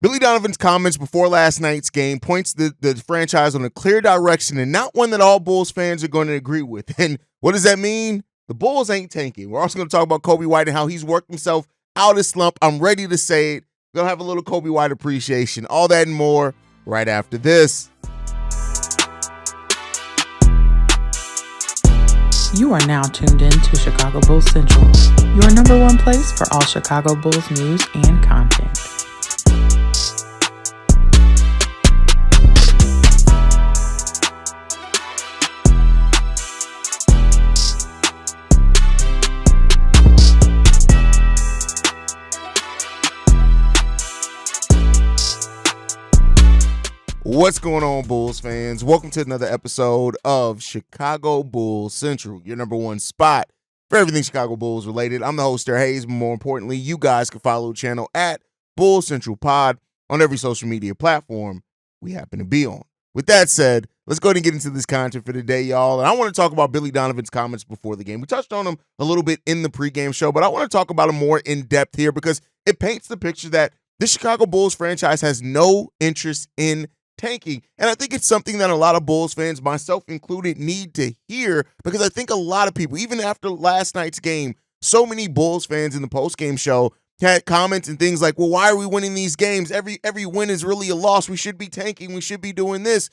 Billy Donovan's comments before last night's game points the franchise on a clear direction and not one that all Bulls fans are going to agree with. And what does that mean? The Bulls ain't tanking. We're also going to talk about Coby White and how he's worked himself out of slump. I'm ready to say it. We're going to have a little Coby White appreciation. All that and more right after this. You are now tuned in to Chicago Bulls Central, your number one place for all Chicago Bulls news and content. What's going on, Bulls fans? Welcome to another episode of Chicago Bulls Central, your number one spot for everything Chicago Bulls related. I'm the host, Derek Hayes, but more importantly, you guys can follow the channel at Bulls Central Pod on every social media platform we happen to be on. With that said, let's go ahead and get into this content for today, y'all. And I want to talk about Billy Donovan's comments before the game. We touched on them a little bit in the pregame show, but I want to talk about them more in depth here because it paints the picture that the Chicago Bulls franchise has no interest in tanking. And I think it's something that a lot of Bulls fans, myself included, need to hear because I think a lot of people, even after last night's game, so many Bulls fans in the postgame show had comments and things like, well, why are we winning these games? Every win is really a loss. We should be tanking. We should be doing this.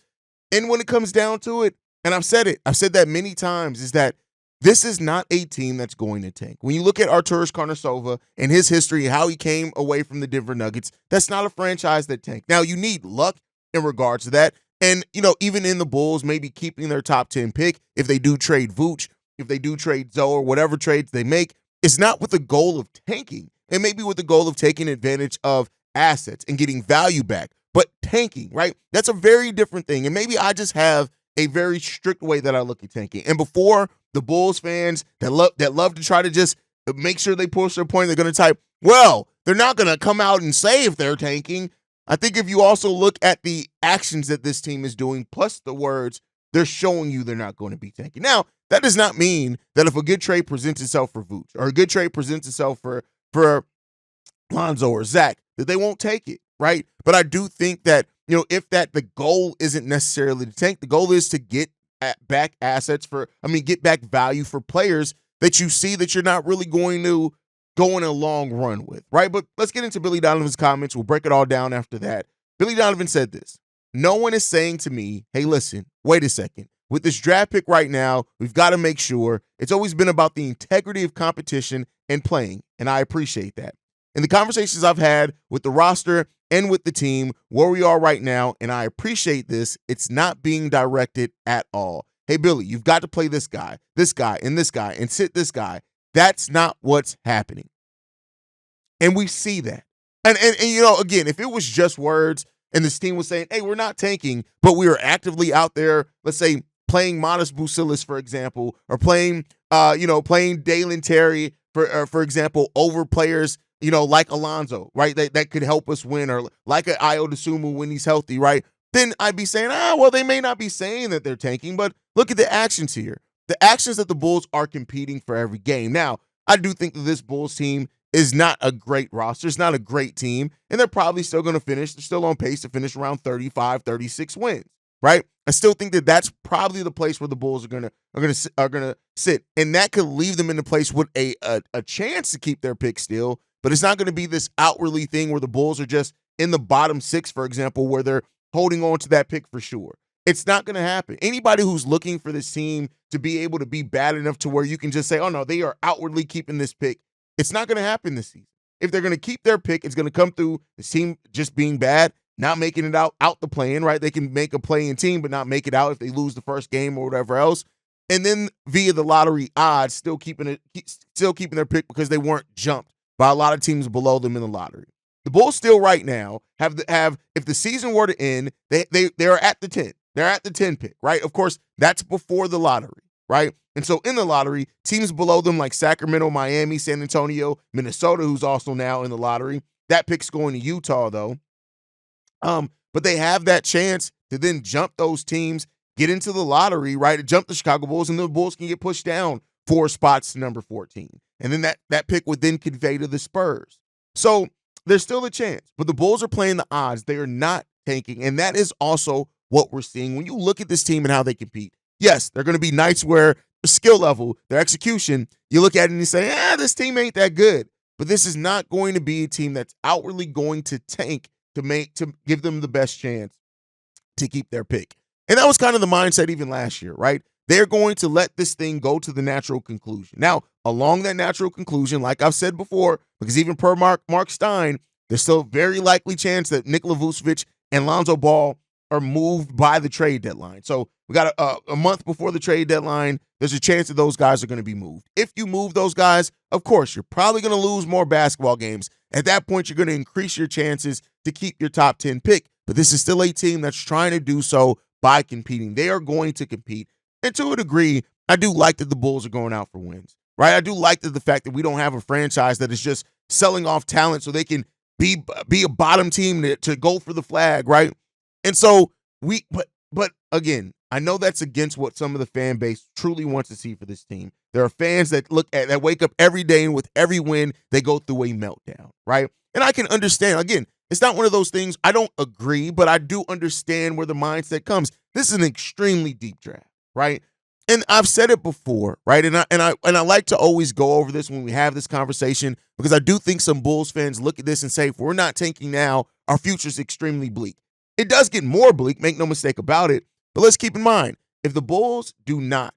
And when it comes down to it, and I've said that many times, is that this is not a team that's going to tank. When you look at Arturas Karasova and his history, how he came away from the Denver Nuggets, that's not a franchise that tanked. Now, you need luck in regards to that. And, even in the Bulls, maybe keeping their top 10 pick, if they do trade Vooch, if they do trade Zoe or whatever trades they make, it's not with the goal of tanking. It may be with the goal of taking advantage of assets and getting value back. But tanking, right? That's a very different thing. And maybe I just have a very strict way that I look at tanking. And before the Bulls fans that love to try to just make sure they push their point, they're going to type, well, they're not going to come out and say if they're tanking. I think if you also look at the actions that this team is doing, plus the words, they're showing you they're not going to be tanking. Now, that does not mean that if a good trade presents itself for Vooch or a good trade presents itself for Lonzo or Zach, that they won't take it, right? But I do think that, if the goal isn't necessarily to tank, the goal is to get back assets get back value for players that you see that you're not really going to go in a long run with, right? But let's get into Billy Donovan's comments. We'll break it all down after that. Billy Donovan said this: no one is saying to me, hey, listen, wait a second. With this draft pick right now, we've got to make sure. It's always been about the integrity of competition and playing, and I appreciate that. In the conversations I've had with the roster and with the team, where we are right now, and I appreciate this, it's not being directed at all. Hey, Billy, you've got to play this guy, and this guy, and sit this guy. That's not what's happening. And we see that. And again, if it was just words and this team was saying, hey, we're not tanking, but we are actively out there, let's say, playing Modest Bucilis, for example, or playing Dalen Terry, for example, over players, like Alonzo, right, that could help us win, or like an Ayo Dosunmu when he's healthy, right, then I'd be saying, well, they may not be saying that they're tanking, but look at the actions here. The actions that the Bulls are competing for every game. Now, I do think that this Bulls team is not a great roster. It's not a great team, and they're probably still going to finish. They're still on pace to finish around 35, 36 wins, right? I still think that that's probably the place where the Bulls are going to sit, and that could leave them in a place with a chance to keep their pick still, but it's not going to be this outwardly thing where the Bulls are just in the bottom six, for example, where they're holding on to that pick for sure. It's not going to happen. Anybody who's looking for this team to be able to be bad enough to where you can just say, oh, no, they are outwardly keeping this pick, it's not going to happen this season. If they're going to keep their pick, it's going to come through the team just being bad, not making it out the play-in, right? They can make a play-in team but not make it out if they lose the first game or whatever else. And then via the lottery odds, still keeping their pick because they weren't jumped by a lot of teams below them in the lottery. The Bulls still right now have if the season were to end, they're at the 10. They're at the 10 pick, right? Of course, that's before the lottery, right? And so in the lottery, teams below them like Sacramento, Miami, San Antonio, Minnesota, who's also now in the lottery. That pick's going to Utah, though. But they have that chance to then jump those teams, get into the lottery, right? To jump the Chicago Bulls, and the Bulls can get pushed down 4 spots to number 14. And then that pick would then convey to the Spurs. So there's still a chance, but the Bulls are playing the odds. They are not tanking, and that is also what we're seeing when you look at this team and how they compete. Yes, there are going to be nights where the skill level, their execution, you look at it and you say, this team ain't that good. But this is not going to be a team that's outwardly going to tank to give them the best chance to keep their pick. And that was kind of the mindset even last year, right? They're going to let this thing go to the natural conclusion. Now, along that natural conclusion, like I've said before, because even per Mark Stein, there's still a very likely chance that Nikola Vucevic and Lonzo Ball are moved by the trade deadline. So we got a month before the trade deadline. There's a chance that those guys are going to be moved. If you move those guys, of course, you're probably going to lose more basketball games. At that point, you're going to increase your chances to keep your top 10 pick. But this is still a team that's trying to do so by competing. They are going to compete. And to a degree, I do like that the Bulls are going out for wins, right? I do like the fact that we don't have a franchise that is just selling off talent so they can be a bottom team to go for the flag, right? And so but again, I know that's against what some of the fan base truly wants to see for this team. There are fans that wake up every day and with every win, they go through a meltdown, right? And I can understand. Again, it's not one of those things. I don't agree, but I do understand where the mindset comes. This is an extremely deep draft, right? And I've said it before, right? And I like to always go over this when we have this conversation because I do think some Bulls fans look at this and say, if we're not tanking now, our future's extremely bleak. It does get more bleak, make no mistake about it. But let's keep in mind, if the Bulls do not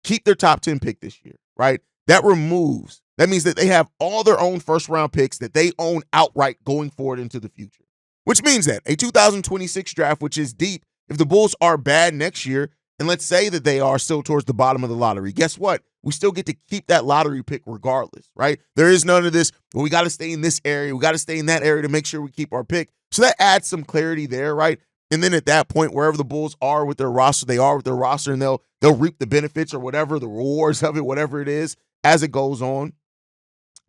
keep their top 10 pick this year, right, that means that they have all their own first-round picks that they own outright going forward into the future, which means that a 2026 draft, which is deep, if the Bulls are bad next year, and let's say that they are still towards the bottom of the lottery, guess what? We still get to keep that lottery pick regardless, right? There is none of this, well, we got to stay in this area, we got to stay in that area to make sure we keep our pick. So that adds some clarity there, right? And then at that point, wherever the Bulls are with their roster, they are with their roster, and they'll reap the benefits or whatever, the rewards of it, whatever it is, as it goes on.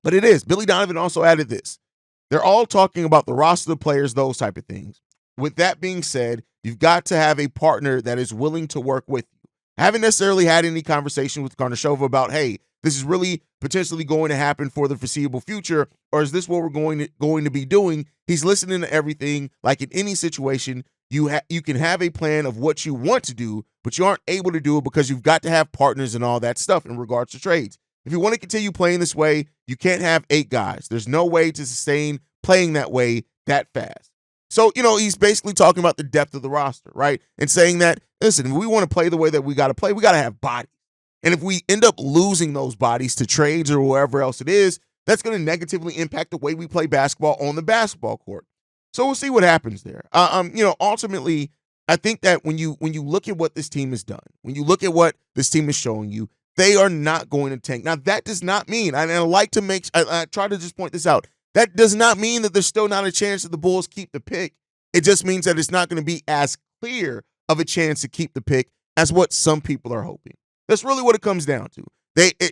But it is. Billy Donovan also added this. They're all talking about the roster of players, those type of things. With that being said, you've got to have a partner that is willing to work with you. I haven't necessarily had any conversation with Karasova about, hey, this is really potentially going to happen for the foreseeable future, or is this what we're going to be doing? He's listening to everything. Like in any situation, you can have a plan of what you want to do, but you aren't able to do it because you've got to have partners and all that stuff in regards to trades. If you want to continue playing this way, you can't have 8 guys. There's no way to sustain playing that way that fast. So, he's basically talking about the depth of the roster, right? And saying that, listen, if we want to play the way that we got to play, we got to have bodies. And if we end up losing those bodies to trades or wherever else it is, that's going to negatively impact the way we play basketball on the basketball court. So we'll see what happens there. Ultimately, I think that when you look at what this team has done, when you look at what this team is showing you, they are not going to tank. Now, that does not mean, and I try to just point this out, that does not mean that there's still not a chance that the Bulls keep the pick. It just means that it's not going to be as clear of a chance to keep the pick as what some people are hoping. That's really what it comes down to.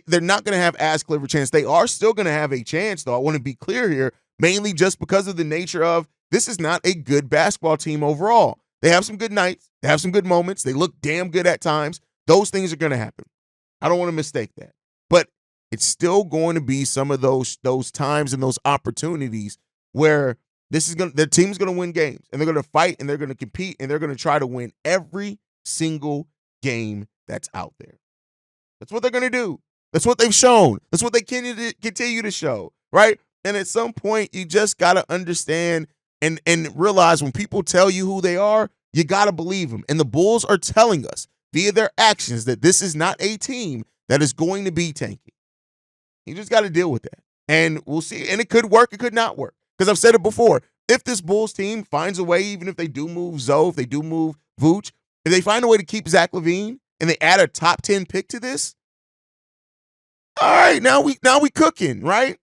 They're not going to have as clear of a chance. They are still going to have a chance, though. I want to be clear here, mainly just because of the nature of this is not a good basketball team overall. They have some good nights. They have some good moments. They look damn good at times. Those things are going to happen. I don't want to mistake that. But it's still going to be some of those times and those opportunities where their team's going to win games, and they're going to fight, and they're going to compete, and they're going to try to win every single game that's out there. That's what they're going to do. That's what they've shown. That's what they continue to show, right? And at some point, you just got to understand and realize when people tell you who they are, you got to believe them. And the Bulls are telling us via their actions that this is not a team that is going to be tanking. You just got to deal with that. And we'll see. And it could work. It could not work. Because I've said it before. If this Bulls team finds a way, even if they do move Zoe, if they do move Vooch, if they find a way to keep Zach LaVine and they add a top 10 pick to this, all right, now we cooking, right?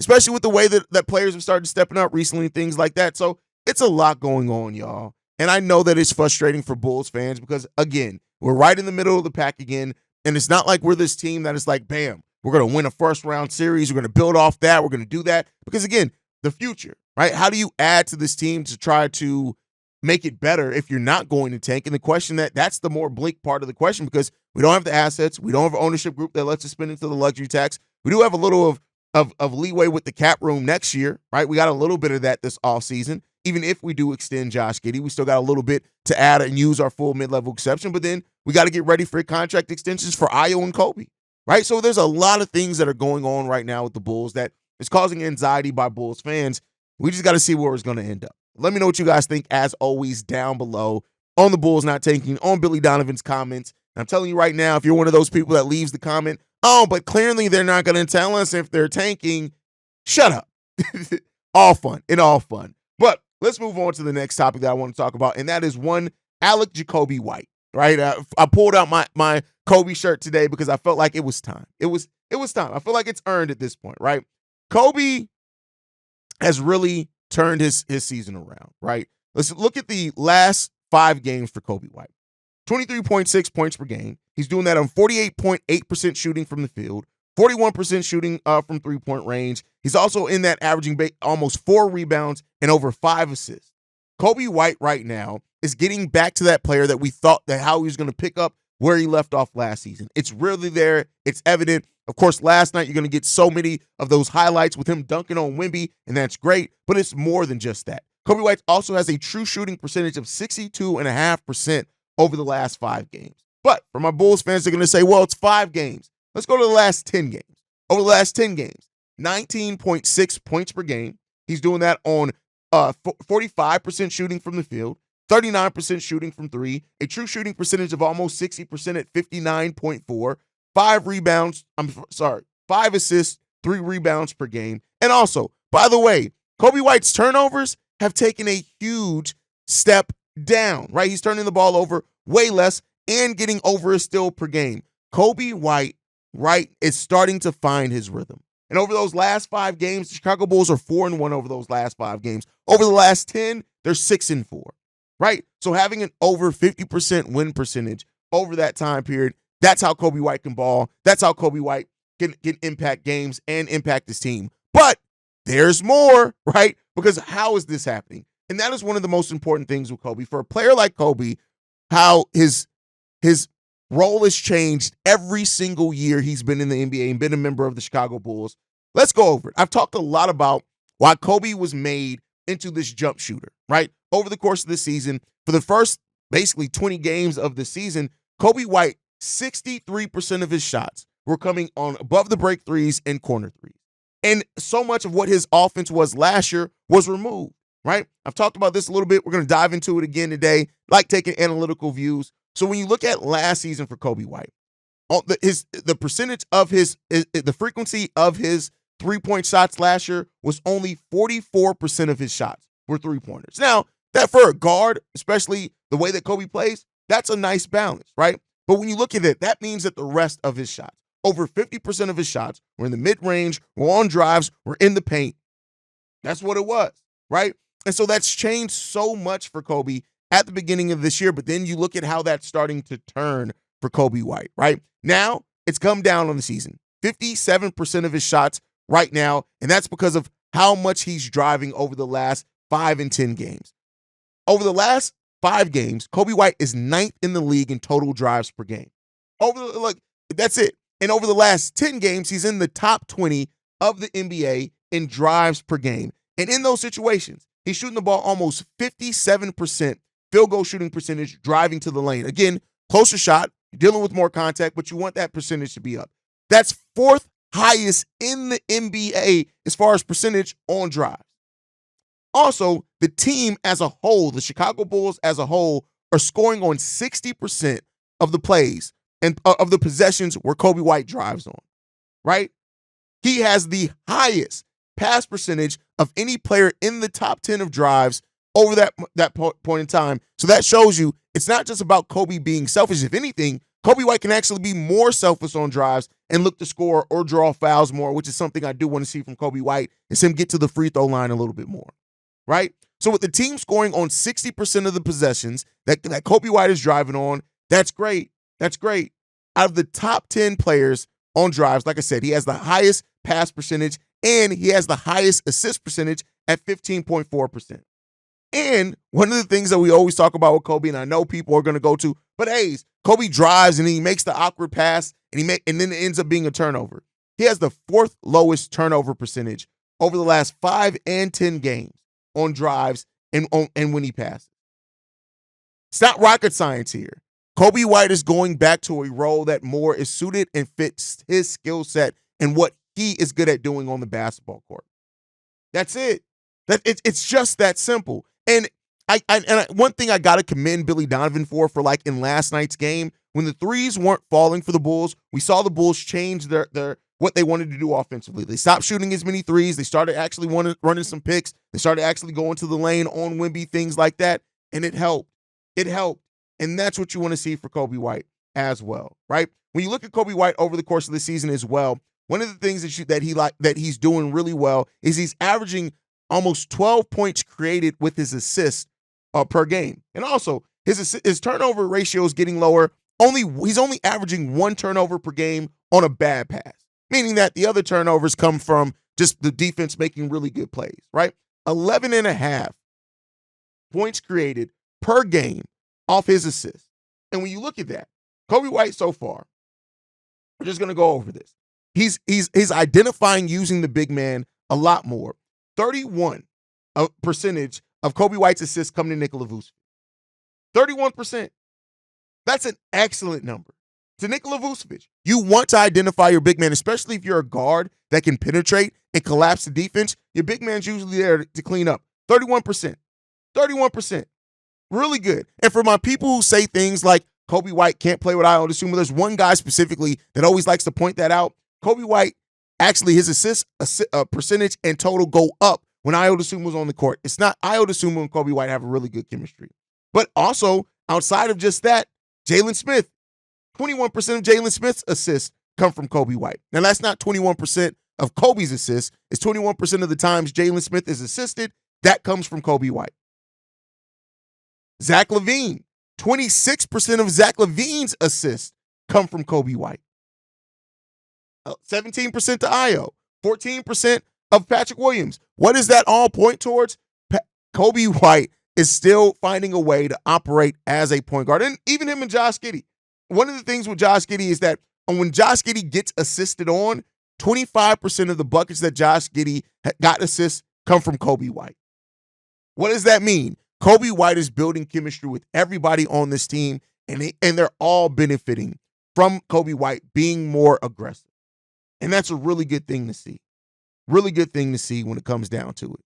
Especially with the way that players have started stepping up recently and things like that. So it's a lot going on, y'all. And I know that it's frustrating for Bulls fans because, again, we're right in the middle of the pack again. And it's not like we're this team that is like, bam, we're going to win a first-round series. We're going to build off that. We're going to do that. Because, again, the future, right? How do you add to this team to try to make it better if you're not going to tank? And the question that's the more bleak part of the question because we don't have the assets. We don't have an ownership group that lets us spend into the luxury tax. We do have a little of of leeway with the cap room next year, right? We got a little bit of that this offseason. Even if we do extend Josh Giddey, we still got a little bit to add and use our full mid-level exception. But then we got to get ready for contract extensions for Ayo and Coby, right? So there's a lot of things that are going on right now with the Bulls that is causing anxiety by Bulls fans. We just got to see where it's going to end up. Let me know what you guys think, as always, down below on the Bulls not tanking, on Billy Donovan's comments. And I'm telling you right now, if you're one of those people that leaves the comment, oh, but clearly they're not going to tell us if they're tanking, shut up. All fun. But let's move on to the next topic that I want to talk about, and that is one Alec Jacoby White, right? I pulled out my Coby shirt today because I felt like it was time. It was time. I feel like it's earned at this point, right? Coby has really turned his season around, right? Let's look at the last 5 games for Coby White. 23.6 points per game. He's doing that on 48.8% shooting from the field, 41% shooting from three-point range. He's also in that averaging almost 4 rebounds and over 5 assists. Coby White right now is getting back to that player that we thought that how he was going to pick up where he left off last season. It's really there. It's evident. Of course, last night you're going to get so many of those highlights with him dunking on Wemby, and that's great, but it's more than just that. Coby White also has a true shooting percentage of 62.5% over the last 5 games. But for my Bulls fans, they're going to say, well, it's 5 games. Let's go to the last 10 games. Over the last 10 games, 19.6 points per game. He's doing that on 45% shooting from the field, 39% shooting from 3, a true shooting percentage of almost 60% at 59.4, 5 assists, 3 rebounds per game. And also, by the way, Coby White's turnovers have taken a huge step down, right? He's turning the ball over way less and getting over a steal per game. Coby White, right, is starting to find his rhythm. And over those last 5 games, the Chicago Bulls are 4-1 over those last 5 games. Over the last 10, they're 6-4, right? So having an over 50% win percentage over that time period, that's how Coby White can ball. That's how Coby White can impact games and impact his team. But there's more, right? Because how is this happening? And that is one of the most important things with Coby. For a player like Coby, how his role has changed every single year he's been in the NBA and been a member of the Chicago Bulls. Let's go over it. I've talked a lot about why Coby was made into this jump shooter, right? Over the course of the season, for the first basically 20 games of the season, Coby White, 63% of his shots were coming on above the break threes and corner threes. And so much of what his offense was last year was removed, right? I've talked about this a little bit. We're going to dive into it again today, like taking analytical views. So when you look at last season for Coby White, the percentage of the frequency of his three-point shots last year was only 44% of his shots were three-pointers. Now, that for a guard, especially the way that Coby plays, that's a nice balance, right? But when you look at it, that means that the rest of his shots, over 50% of his shots were in the mid-range, were on drives, were in the paint. That's what it was, right? And so that's changed so much for Coby at the beginning of this year, but then you look at how that's starting to turn for Coby White, right? Now, it's come down on the season. 57% of his shots right now, and that's because of how much he's driving over the last 5 and 10 games. Over the last 5 games, Coby White is 9th in the league in total drives per game. That's it. And over the last 10 games, he's in the top 20 of the NBA in drives per game. And in those situations, he's shooting the ball almost 57% field goal shooting percentage driving to the lane. Again, closer shot, you're dealing with more contact, but you want that percentage to be up. That's 4th highest in the NBA as far as percentage on drives. Also, the team as a whole, the Chicago Bulls as a whole, are scoring on 60% of the plays and of the possessions where Coby White drives on, right? He has the highest pass percentage of any player in the top 10 of drives over that point in time. So that shows you it's not just about Coby being selfish. If anything, Coby White can actually be more selfish on drives and look to score or draw fouls more, which is something I do want to see from Coby White, is him get to the free throw line a little bit more, right? So with the team scoring on 60% of the possessions that Coby White is driving on, that's great. That's great. Out of the top 10 players on drives, like I said, he has the highest pass percentage and he has the highest assist percentage at 15.4%. And one of the things that we always talk about with Coby, and I know people are going to go to, but hey, Coby drives and he makes the awkward pass and then it ends up being a turnover. He has the 4th lowest turnover percentage over the last 5 and 10 games on drives and when he passes. It's not rocket science here. Coby White is going back to a role that more is suited and fits his skill set and what he is good at doing on the basketball court. That's it. It's just that simple. And one thing I gotta commend Billy Donovan for like in last night's game, when the threes weren't falling for the Bulls, we saw the Bulls change their what they wanted to do offensively. They stopped shooting as many threes. They started actually running some picks. They started actually going to the lane on Wemby, things like that, and it helped. It helped. And that's what you want to see for Coby White as well, right? When you look at Coby White over the course of the season as well, one of the things that he's doing really well is he's averaging almost 12 points created with his assists per game. And also, his turnover ratio is getting lower. He's only averaging 1 turnover per game on a bad pass, meaning that the other turnovers come from just the defense making really good plays, right? 11.5 points created per game off his assists. And when you look at that, Coby White so far, we're just going to go over this. He's identifying using the big man a lot more. 31% of Coby White's assists come to Nikola Vucevic. 31%. That's an excellent number. To Nikola Vucevic, you want to identify your big man, especially if you're a guard that can penetrate and collapse the defense. Your big man's usually there to clean up. 31%. 31%. Really good. And for my people who say things like Coby White can't play with Ayo Dosunmu, there's one guy specifically that always likes to point that out. Coby White, actually, his assist percentage and total go up when Ayo Dosunmu was on the court. It's not Ayo Dosunmu and Coby White have a really good chemistry. But also, outside of just that, Jalen Smith, 21% of Jalen Smith's assists come from Coby White. Now, that's not 21% of Coby's assists. It's 21% of the times Jalen Smith is assisted. That comes from Coby White. Zach LaVine, 26% of Zach LaVine's assists come from Coby White. 17% to Ayo, 14% of Patrick Williams. What does that all point towards? Coby White is still finding a way to operate as a point guard. And even him and Josh Giddey. One of the things with Josh Giddey is that when Josh Giddey gets assisted on, 25% of the buckets that Josh Giddey got assists come from Coby White. What does that mean? Coby White is building chemistry with everybody on this team, and they're all benefiting from Coby White being more aggressive. And that's a really good thing to see. Really good thing to see when it comes down to it.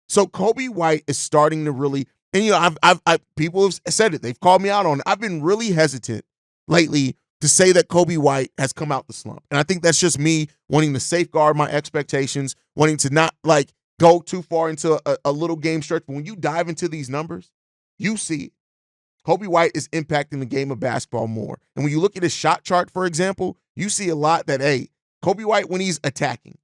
So Coby White is starting to really, and I've people have said it. They've called me out on it. I've been really hesitant lately to say that Coby White has come out the slump. And I think that's just me wanting to safeguard my expectations, wanting to not go too far into a little game stretch. But when you dive into these numbers, you see Coby White is impacting the game of basketball more. And when you look at his shot chart, for example, you see a lot that, hey, Coby White, when he's attacking,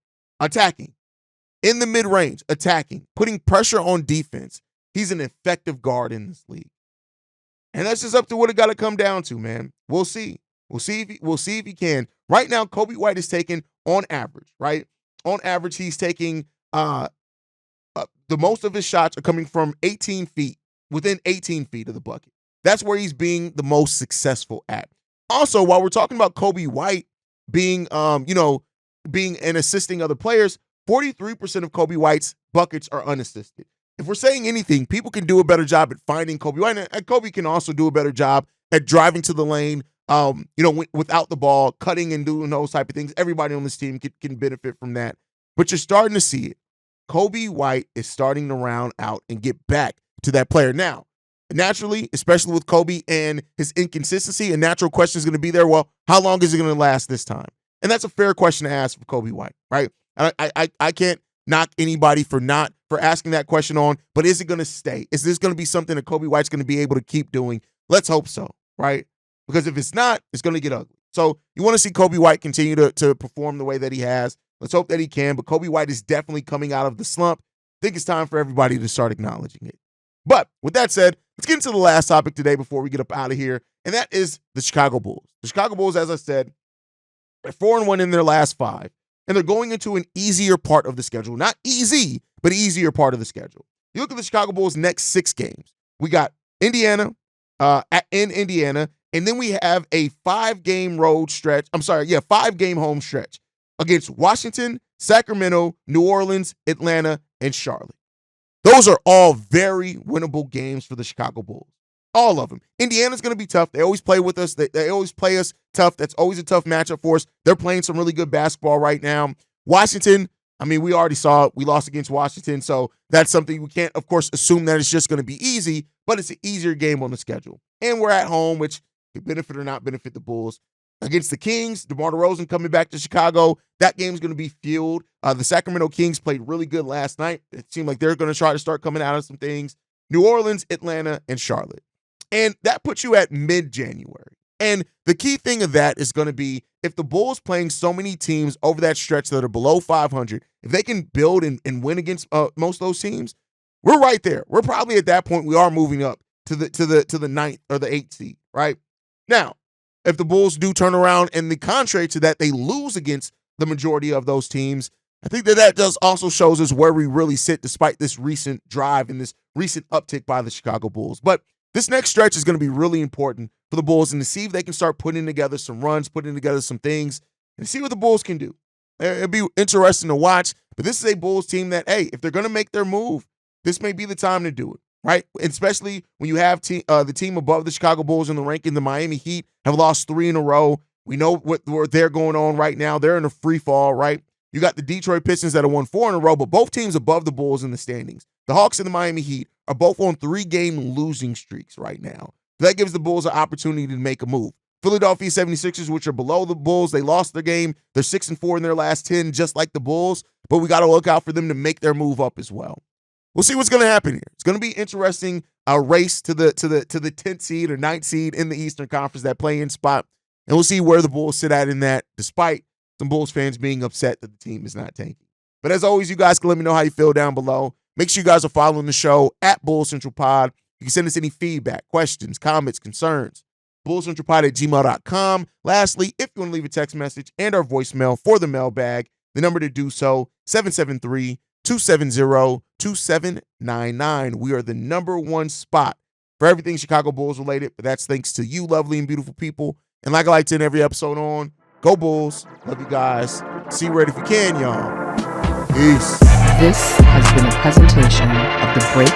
in the mid-range, attacking, putting pressure on defense, he's an effective guard in this league. And that's just up to what it got to come down to, man. We'll see. We'll see if he can. Right now, Coby White is taking, on average, right? On average, he's taking the most of his shots are coming from 18 feet, within 18 feet of the bucket. That's where he's being the most successful at. Also, while we're talking about Coby White being and assisting other players, 43% of Coby White's buckets are unassisted. If we're saying anything, people can do a better job at finding Coby White, and Coby can also do a better job at driving to the lane, without the ball, cutting and doing those type of things. Everybody on this team can benefit from that. But you're starting to see it. Coby White is starting to round out and get back to that player. Now, naturally, especially with Coby and his inconsistency, a natural question is going to be there, well, how long is it going to last this time? And that's a fair question to ask for Coby White, right? I can't knock anybody for asking that question on, but is it going to stay? Is this going to be something that Coby White's going to be able to keep doing? Let's hope so, right? Because if it's not, it's going to get ugly. So you want to see Coby White continue to perform the way that he has. Let's hope that he can, but Coby White is definitely coming out of the slump. I think it's time for everybody to start acknowledging it. But with that said, let's get into the last topic today before we get up out of here, and that is the Chicago Bulls. The Chicago Bulls, as I said, they're 4-1 in their last 5, and they're going into an easier part of the schedule. Not easy, but easier part of the schedule. You look at the Chicago Bulls' next 6 games. We got Indiana in Indiana, And then we have a 5-game road stretch. 5-game home stretch against Washington, Sacramento, New Orleans, Atlanta, and Charlotte. Those are all very winnable games for the Chicago Bulls. All of them. Indiana's going to be tough. They always play with us. They always play us tough. That's always a tough matchup for us. They're playing some really good basketball right now. Washington, I mean, we already saw it. We lost against Washington, so that's something we can't, of course, assume that it's just going to be easy, but it's an easier game on the schedule. And we're at home, which could benefit or not benefit the Bulls. Against the Kings, DeMar DeRozan coming back to Chicago. That game's going to be fueled. The Sacramento Kings played really good last night. It seemed like they're going to try to start coming out of some things. New Orleans, Atlanta, and Charlotte. And that puts you at mid-January. And the key thing of that is going to be if the Bulls playing so many teams over that stretch that are below 500, if they can build and win against most of those teams, we're right there. We're probably at that point, we are moving up to the ninth or the 8th seed, right? Now, if the Bulls do turn around and the contrary to that, they lose against the majority of those teams, I think that does also shows us where we really sit despite this recent drive and this recent uptick by the Chicago Bulls. But this next stretch is going to be really important for the Bulls and to see if they can start putting together some runs, putting together some things, and see what the Bulls can do. It'll be interesting to watch, but this is a Bulls team that, hey, if they're going to make their move, this may be the time to do it, right? Especially when you have the team above the Chicago Bulls in the ranking, the Miami Heat have lost 3 in a row. We know what they're going on right now. They're in a free fall, right? You got the Detroit Pistons that have won 4 in a row, but both teams above the Bulls in the standings. The Hawks and the Miami Heat are both on 3-game losing streaks right now. That gives the Bulls an opportunity to make a move. Philadelphia 76ers, which are below the Bulls, they lost their game. They're 6-4 in their last 10, just like the Bulls, but we got to look out for them to make their move up as well. We'll see what's going to happen here. It's going to be interesting, a race to the 10th seed or 9th seed in the Eastern Conference, that play-in spot, and we'll see where the Bulls sit at in that, despite some Bulls fans being upset that the team is not tanking. But as always, you guys can let me know how you feel down below. Make sure you guys are following the show at Bull Central Pod. You can send us any feedback, questions, comments, concerns. BullCentralPod@gmail.com. Lastly, if you want to leave a text message and our voicemail for the mailbag, the number to do so, 773-270-2799. We are the #1 spot for everything Chicago Bulls related, but that's thanks to you lovely and beautiful people. And like I like to end every episode on, go Bulls. Love you guys. See you right if you can, y'all. Peace. This has been a presentation of the Break